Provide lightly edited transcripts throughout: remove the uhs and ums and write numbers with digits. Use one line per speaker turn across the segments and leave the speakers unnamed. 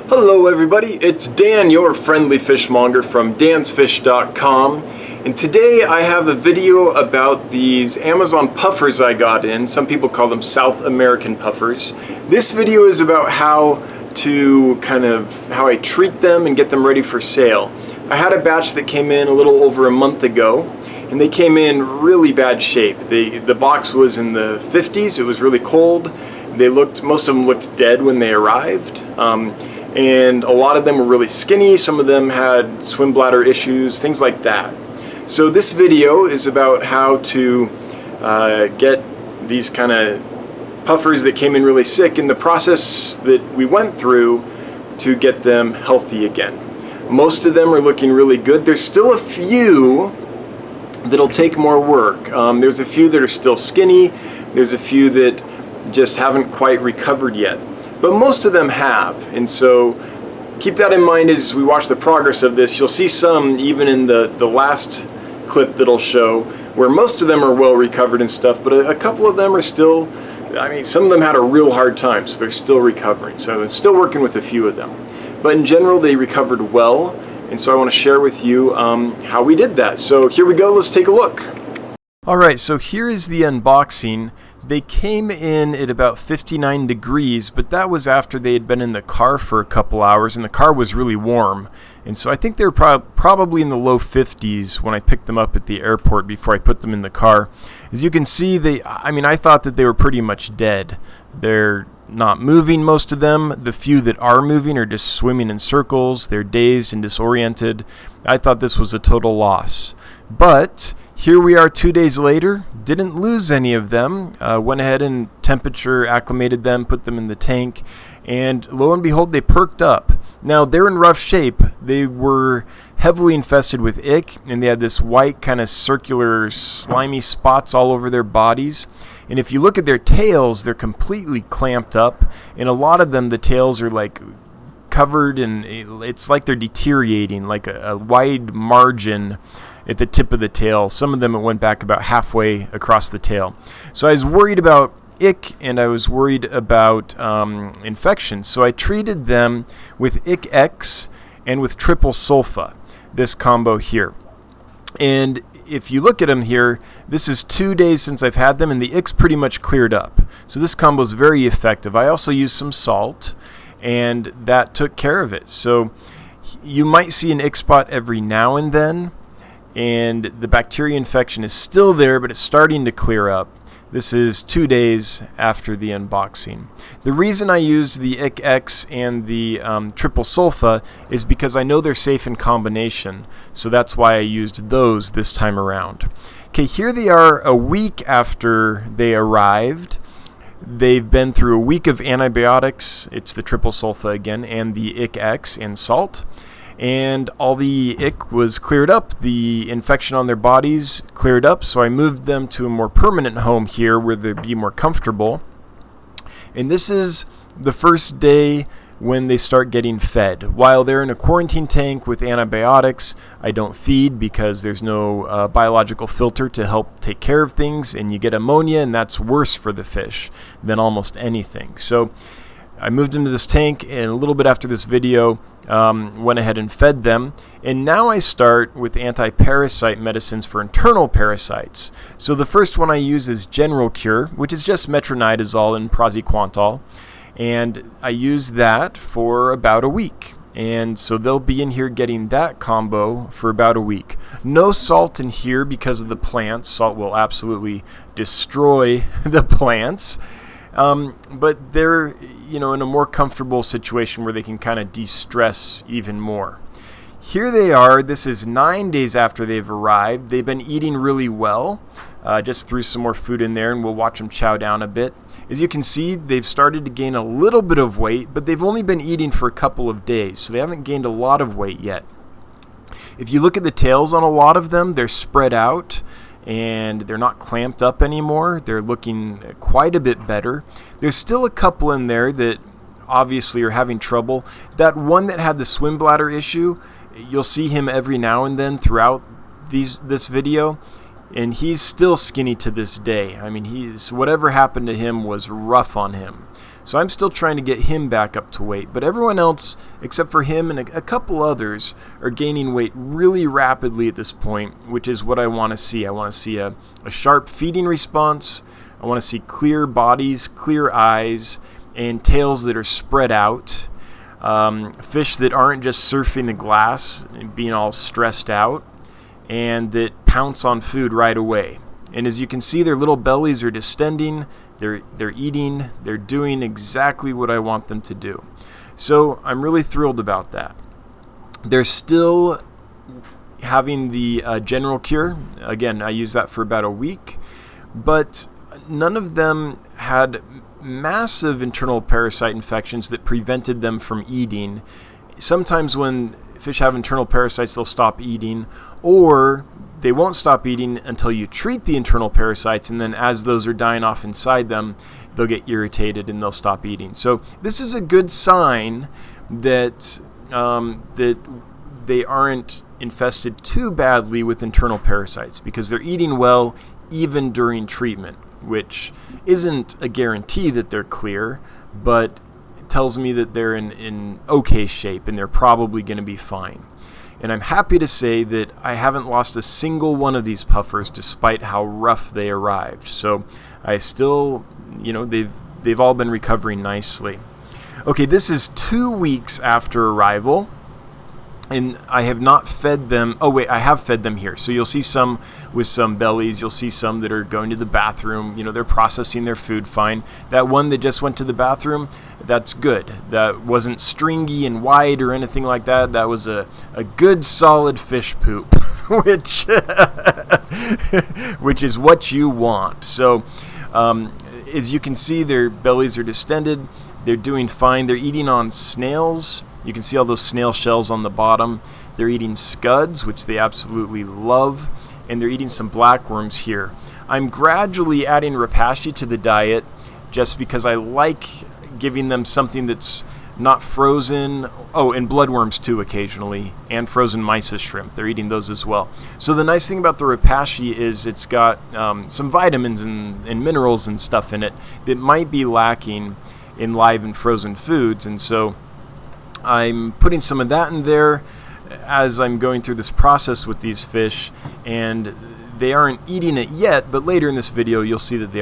Hello everybody, it's Dan, your friendly fishmonger from dansfish.com, and today I have a video about these Amazon puffers I got in. Some people call them South American puffers. This video is about how I treat them and get them ready for sale. I had a batch that came in a little over a month ago, and they came in really bad shape. The box was in the 50s, it was really cold. Most of them looked dead when they arrived. And a lot of them were really skinny, some of them had swim bladder issues, things like that. So this video is about how to get these kind of puffers that came in really sick and the process that we went through to get them healthy again. Most of them are looking really good. There's still a few that'll take more work. There's a few that are still skinny, there's a few that just haven't quite recovered yet. But most of them have, and so keep that in mind as we watch the progress of this. You'll see some even in the last clip that'll show where most of them are well recovered and stuff, but a couple of them are still, some of them had a real hard time, so they're still recovering. So I'm still working with a few of them. But in general, they recovered well, and so I want to share with you how we did that. So here we go, let's take a look. Alright, so here is the unboxing. They came in at about 59 degrees, but that was after they had been in the car for a couple hours, and the car was really warm. And so I think they were probably in the low 50s when I picked them up at the airport before I put them in the car. As you can see, I thought that they were pretty much dead. They're not moving, most of them. The few that are moving are just swimming in circles. They're dazed and disoriented. I thought this was a total loss. But here we are 2 days later, didn't lose any of them, went ahead and temperature acclimated them, put them in the tank, and lo and behold, they perked up. Now, they're in rough shape. They were heavily infested with ick, and they had this white kind of circular slimy spots all over their bodies. And if you look at their tails, they're completely clamped up, and a lot of them, the tails are like covered, and it's like they're deteriorating, like a wide margin at the tip of the tail. Some of them it went back about halfway across the tail. So I was worried about ick, and I was worried about infection. So I treated them with Ick X and with triple sulfa, this combo here. And if you look at them here, this is 2 days since I've had them, and the ick's pretty much cleared up. So this combo is very effective. I also used some salt, and that took care of it. So you might see an ick spot every now and then, and the bacteria infection is still there, but it's starting to clear up. This is 2 days after the unboxing. The reason I use the Ick X and the triple sulfa is because I know they're safe in combination, so that's why I used those this time around. Okay, here they are a week after they arrived. They've been through a week of antibiotics, it's the triple sulfa again, and the Ick X and salt. And all the ick was cleared up, the infection on their bodies cleared up, so I moved them to a more permanent home here where they'd be more comfortable. And this is the first day when they start getting fed. While they're in a quarantine tank with antibiotics, I don't feed because there's no biological filter to help take care of things, and you get ammonia, and that's worse for the fish than almost anything. So I moved them to this tank, and a little bit after this video, went ahead and fed them. And now I start with anti-parasite medicines for internal parasites. So the first one I use is General Cure, which is just metronidazole and praziquantel. And I use that for about a week. And so they'll be in here getting that combo for about a week. No salt in here because of the plants. Salt will absolutely destroy the plants. But they're, in a more comfortable situation where they can kind of de-stress even more. Here they are. This is 9 days after they've arrived. They've been eating really well. Just threw some more food in there, and we'll watch them chow down a bit. As you can see, they've started to gain a little bit of weight, but they've only been eating for a couple of days, so they haven't gained a lot of weight yet. If you look at the tails on a lot of them, they're spread out, and they're not clamped up anymore. They're looking quite a bit better. There's still a couple in there that obviously are having trouble. That one that had the swim bladder issue, you'll see him every now and then throughout this video, and he's still skinny to this day. Whatever happened to him was rough on him. So I'm still trying to get him back up to weight. But everyone else, except for him and a couple others, are gaining weight really rapidly at this point, which is what I want to see. I want to see a sharp feeding response. I want to see clear bodies, clear eyes, and tails that are spread out. Fish that aren't just surfing the glass and being all stressed out, and that pounce on food right away. And as you can see, their little bellies are distending, they're eating, they're doing exactly what I want them to do. So I'm really thrilled about that. They're still having the general cure. Again, I used that for about a week, but none of them had massive internal parasite infections that prevented them from eating. Sometimes when fish have internal parasites, they'll stop eating, or they won't stop eating until you treat the internal parasites, and then as those are dying off inside them, they'll get irritated and they'll stop eating. So this is a good sign that that they aren't infested too badly with internal parasites, because they're eating well even during treatment, which isn't a guarantee that they're clear, but it tells me that they're in okay shape and they're probably going to be fine. And I'm happy to say that I haven't lost a single one of these puffers despite how rough they arrived. So I still, they've all been recovering nicely. Okay, this is 2 weeks after arrival, and I have not fed them. Oh wait, I have fed them here. So you'll see some with some bellies. You'll see some that are going to the bathroom. They're processing their food fine. That one that just went to the bathroom, that's good. That wasn't stringy and wide or anything like that. That was a good solid fish poop, which is what you want. So as you can see, their bellies are distended. They're doing fine. They're eating on snails. You can see all those snail shells on the bottom. They're eating scuds, which they absolutely love, and they're eating some blackworms here. I'm gradually adding rapashi to the diet just because I like giving them something that's not frozen. Oh, and bloodworms too occasionally, and frozen mysis shrimp. They're eating those as well. So the nice thing about the rapashi is it's got some vitamins and minerals and stuff in it that might be lacking in live and frozen foods, and so I'm putting some of that in there as I'm going through this process with these fish, and they aren't eating it yet, but later in this video you'll see that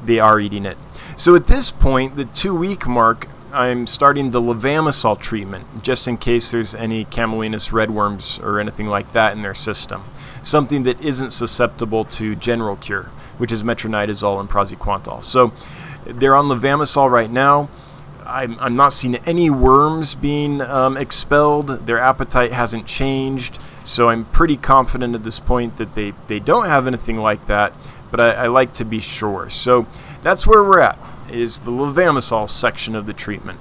they are eating it. So at this point, the 2-week mark, I'm starting the levamisole treatment, just in case there's any camelinus redworms or anything like that in their system. Something that isn't susceptible to general cure, which is metronidazole and praziquantel. So they're on levamisole right now. I'm not seeing any worms being expelled. Their appetite hasn't changed, so I'm pretty confident at this point that they don't have anything like that, but I like to be sure. So that's where we're at, is the levamisole section of the treatment.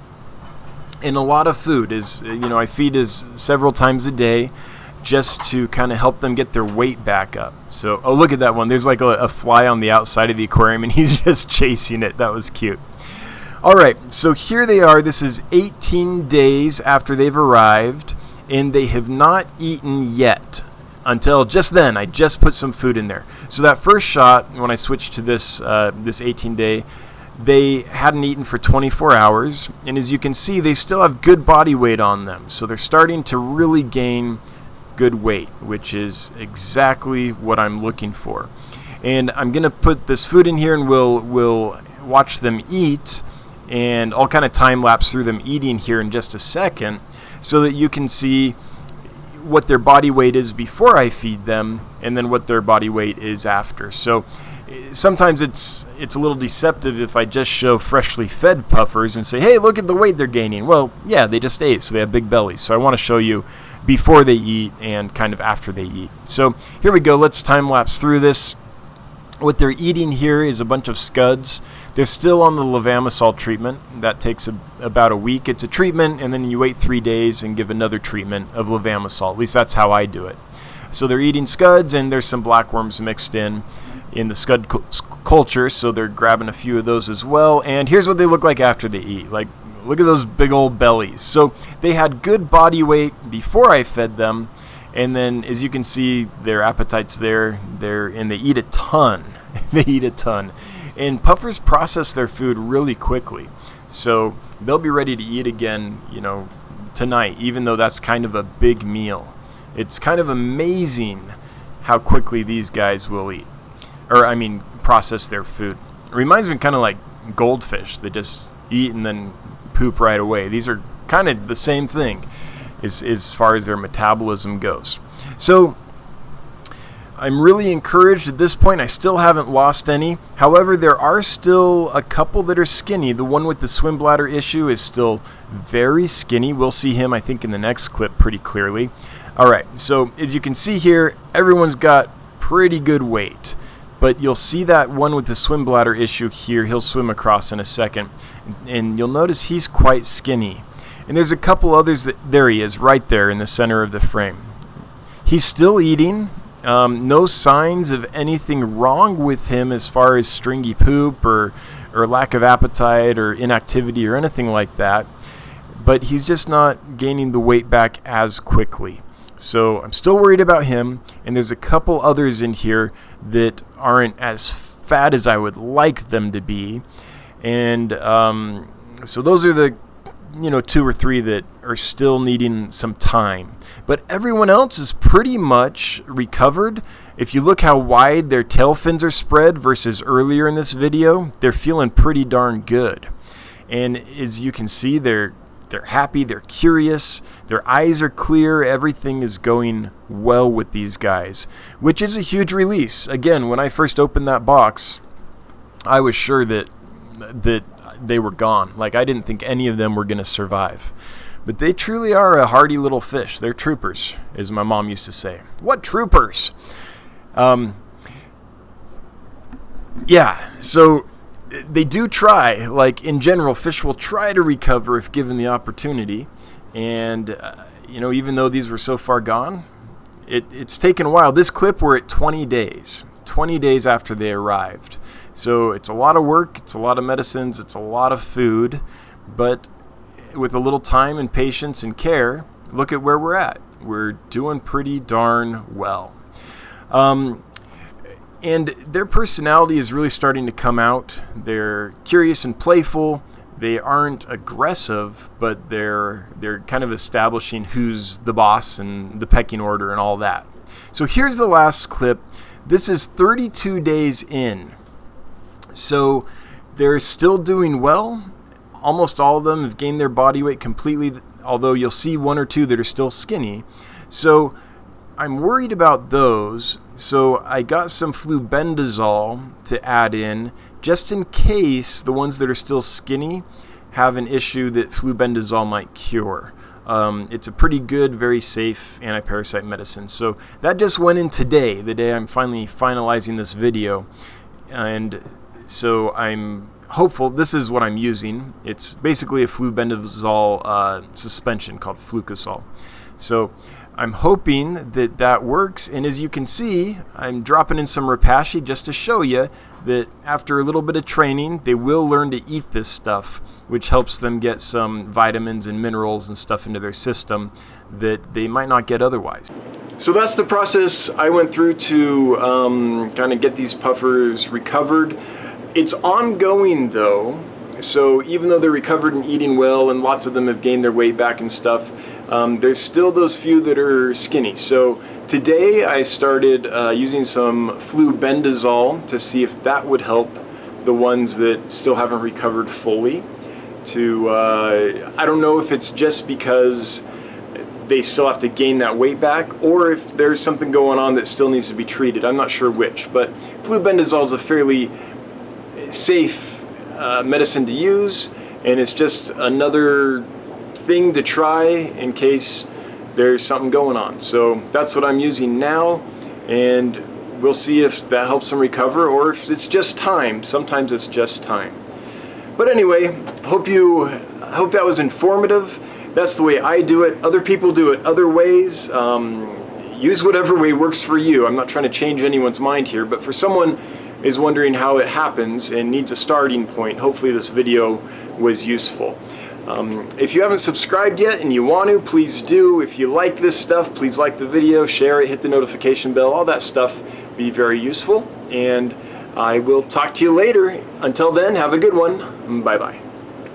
And a lot of food is, I feed several times a day just to kind of help them get their weight back up. So, oh, look at that one. There's like a fly on the outside of the aquarium, and he's just chasing it. That was cute. All right, so here they are. This is 18 days after they've arrived, and they have not eaten yet until just then. I just put some food in there. So that first shot, when I switched to this 18-day, they hadn't eaten for 24 hours, and as you can see, they still have good body weight on them. So they're starting to really gain good weight, which is exactly what I'm looking for. And I'm going to put this food in here, and we'll watch them eat. And I'll kind of time lapse through them eating here in just a second so that you can see what their body weight is before I feed them and then what their body weight is after. So sometimes it's a little deceptive if I just show freshly fed puffers and say, hey, look at the weight they're gaining. Well, yeah, they just ate, so they have big bellies. So I want to show you before they eat and kind of after they eat. So here we go. Let's time lapse through this. What they're eating here is a bunch of scuds. They're still on the levamisole treatment. That takes about a week. It's a treatment, and then you wait 3 days and give another treatment of levamisole. At least that's how I do it. So they're eating scuds, and there's some blackworms mixed in the scud culture, so they're grabbing a few of those as well. And here's what they look like after they eat. Like, look at those big old bellies. So they had good body weight before I fed them. And then, as you can see, their appetite's there, and they eat a ton. They eat a ton. And puffers process their food really quickly. So they'll be ready to eat again, tonight, even though that's kind of a big meal. It's kind of amazing how quickly these guys will eat, process their food. It reminds me kind of like goldfish. They just eat and then poop right away. These are kind of the same thing as far as their metabolism goes. So I'm really encouraged at this point. I still haven't lost any. However, there are still a couple that are skinny. The one with the swim bladder issue is still very skinny. We'll see him, I think, in the next clip pretty clearly. All right, so as you can see here, everyone's got pretty good weight. But you'll see that one with the swim bladder issue here. He'll swim across in a second. And you'll notice he's quite skinny. And there's a couple others there he is, right there in the center of the frame. He's still eating. No signs of anything wrong with him as far as stringy poop or lack of appetite or inactivity or anything like that. But he's just not gaining the weight back as quickly. So I'm still worried about him, and there's a couple others in here that aren't as fat as I would like them to be. And so those are the 2 or 3 that are still needing some time. But everyone else is pretty much recovered. If you look how wide their tail fins are spread versus earlier in this video, they're feeling pretty darn good. And as you can see, they're happy, they're curious, their eyes are clear, everything is going well with these guys, which is a huge release. Again, when I first opened that box, I was sure that they were gone. Like, I didn't think any of them were going to survive. But they truly are a hardy little fish. They're troopers, as my mom used to say. What troopers? So they do try. Like, in general, fish will try to recover if given the opportunity. And, even though these were so far gone, it's taken a while. This clip, we're at 20 days. 20 days after they arrived. So it's a lot of work, it's a lot of medicines, it's a lot of food, but with a little time and patience and care, look at where we're at. We're doing pretty darn well. And their personality is really starting to come out. They're curious and playful. They aren't aggressive, but they're kind of establishing who's the boss and the pecking order and all that. So here's the last clip. This is 32 days in. So they're still doing well. Almost all of them have gained their body weight completely, although you'll see 1 or 2 that are still skinny. So I'm worried about those. So I got some flubendazole to add in, just in case the ones that are still skinny have an issue that flubendazole might cure. It's a pretty good, very safe anti-parasite medicine. So that just went in today, the day I'm finally finalizing this video. And so I'm hopeful. This is what I'm using. It's basically a flubendazole suspension called Flucosol. So I'm hoping that works. And as you can see, I'm dropping in some Repashy just to show you that after a little bit of training, they will learn to eat this stuff, which helps them get some vitamins and minerals and stuff into their system that they might not get otherwise. So that's the process I went through to kind of get these puffers recovered. It's ongoing though, so even though they're recovered and eating well and lots of them have gained their weight back and stuff, there's still those few that are skinny. So today I started using some flubendazole to see if that would help the ones that still haven't recovered fully. I don't know if it's just because they still have to gain that weight back, or if there's something going on that still needs to be treated. I'm not sure which, but flubendazole is a fairly safe medicine to use, and it's just another thing to try in case there's something going on. So that's what I'm using now, and we'll see if that helps them recover or if it's just time. Sometimes it's just time. But anyway, hope that was informative. That's the way I do it. Other people do it other ways. Use whatever way works for you. I'm not trying to change anyone's mind here, but for someone is wondering how it happens and needs a starting point, hopefully this video was useful. If you haven't subscribed yet and you want to, please do. If you like this stuff, please like the video, share it, hit the notification bell, all that stuff be very useful. And I will talk to you later. Until then, have a good one. Bye-bye.